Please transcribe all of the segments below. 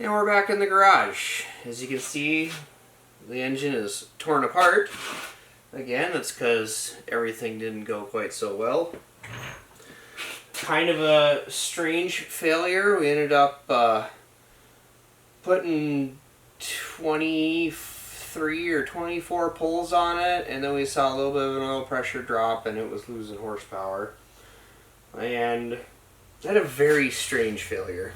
And we're back in the garage. As you can see, the engine is torn apart. Again, that's because everything didn't go quite so well. Kind of a strange failure. We ended up putting 23 or 24 pulls on it, and then we saw a little bit of an oil pressure drop and it was losing horsepower. And it had a very strange failure.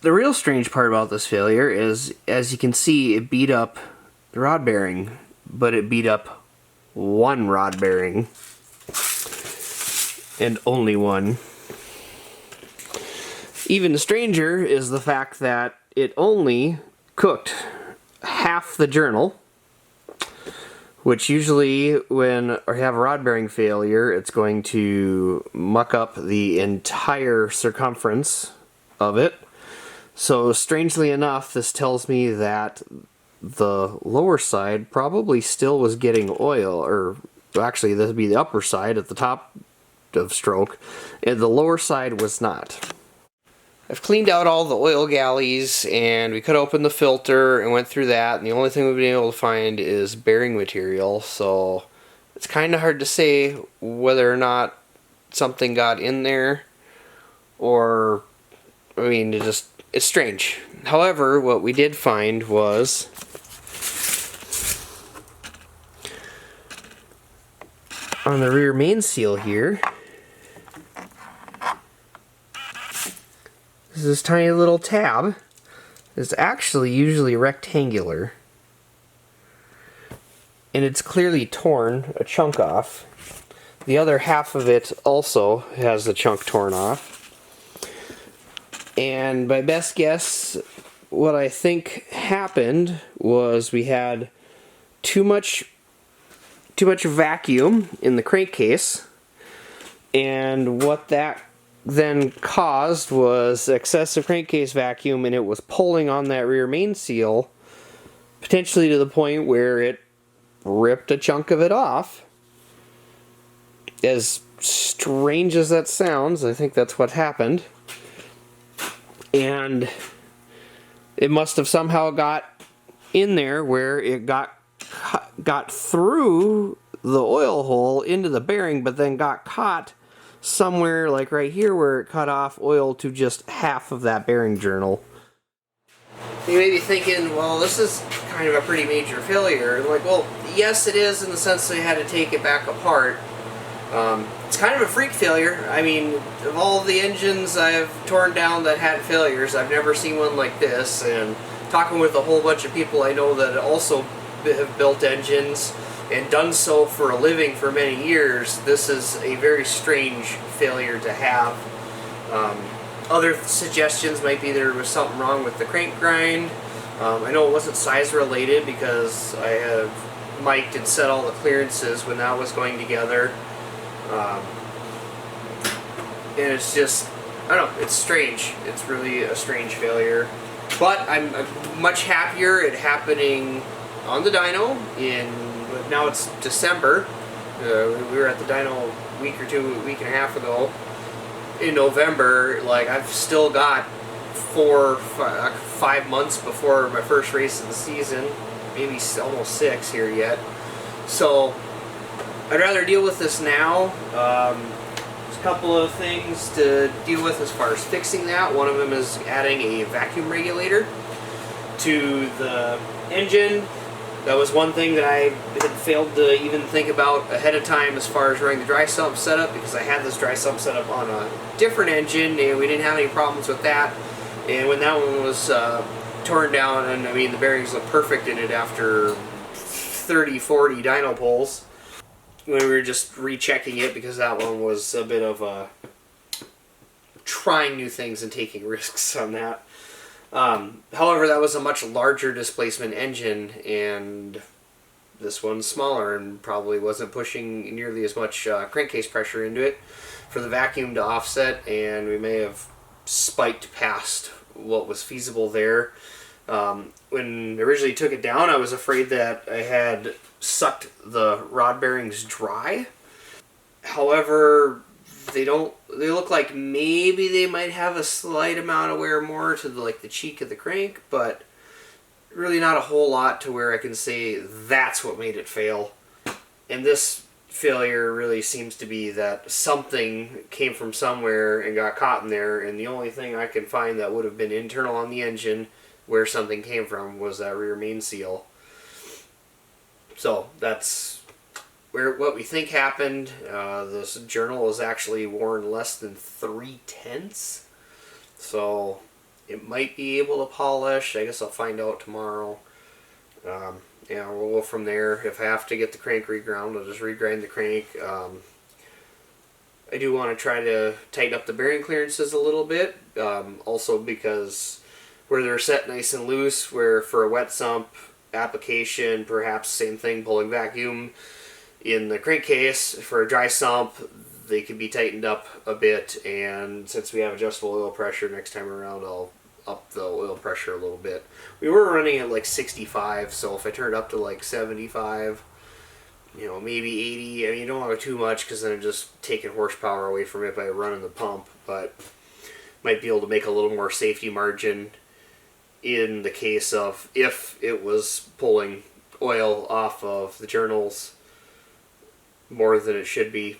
The real strange part about this failure is, as you can see, it beat up the rod bearing, but it beat up one rod bearing, and only one. Even stranger is the fact that it only cooked half the journal, which usually when you have a rod bearing failure, it's going to muck up the entire circumference of it. So strangely enough, this tells me that the lower side probably still was getting oil, or actually this would be the upper side at the top of stroke, and the lower side was not. I've cleaned out all the oil galleys, and we cut open the filter and went through that, and the only thing we've been able to find is bearing material, so it's kind of hard to say whether or not something got in there, or, I mean, it's strange. However, what we did find was on the rear main seal here, this tiny little tab is actually usually rectangular, and it's clearly torn a chunk off. The other half of it also has the chunk torn off. And my best guess, what I think happened was we had too much vacuum in the crankcase, and what that then caused was excessive crankcase vacuum, and it was pulling on that rear main seal, potentially to the point where it ripped a chunk of it off. As strange as that sounds, I think that's what happened. And it must have somehow got in there where it got through the oil hole into the bearing, but then got caught somewhere like right here where it cut off oil to just half of that bearing journal. You may be thinking, well, this is kind of a pretty major failure. Like, well, yes, it is, in the sense they had to take it back apart. It's kind of a freak failure. I mean, of all the engines I've torn down that had failures, I've never seen one like this, and talking with a whole bunch of people I know that also have built engines and done so for a living for many years, this is a very strange failure to have. Other suggestions might be there was something wrong with the crank grind. I know it wasn't size related because I have mic'd and set all the clearances when that was going together. And it's just, I don't know, it's strange. It's really a strange failure. But I'm much happier it happening on the dyno now it's December. We were at the dyno a week and a half ago. In November, like, I've still got 5 months before my first race of the season, maybe almost 6 here yet. So I'd rather deal with this now. There's a couple of things to deal with as far as fixing that. One of them is adding a vacuum regulator to the engine. That was one thing that I had failed to even think about ahead of time as far as running the dry sump setup, because I had this dry sump setup on a different engine and we didn't have any problems with that. And when that one was torn down, and I mean the bearings look perfect in it after 30-40 dyno pulls, when we were just rechecking it, because that one was a bit of a trying new things and taking risks on that. However, that was a much larger displacement engine, and this one's smaller and probably wasn't pushing nearly as much crankcase pressure into it for the vacuum to offset, and we may have spiked past what was feasible there. When I originally took it down, I was afraid that I had sucked the rod bearings dry. However, they look like maybe they might have a slight amount of wear more to the cheek of the crank, but really not a whole lot to where I can say that's what made it fail. And this failure really seems to be that something came from somewhere and got caught in there, and the only thing I can find that would have been internal on the engine where something came from was that rear main seal. So that's what we think happened. This journal is actually worn less than 3/10, so it might be able to polish. I guess I'll find out tomorrow. We'll go from there. If I have to get the crank reground, I'll just regrind the crank. I do want to try to tighten up the bearing clearances a little bit, also because where they're set nice and loose, where for a wet sump application, perhaps same thing, pulling vacuum in the crankcase. For a dry sump, they can be tightened up a bit, and since we have adjustable oil pressure, next time around I'll up the oil pressure a little bit. We were running at 65, so if I turn it up to 75, maybe 80, I mean, you don't want to go too much because then I'm just taking horsepower away from it by running the pump, but might be able to make a little more safety margin in the case of if it was pulling oil off of the journals more than it should be.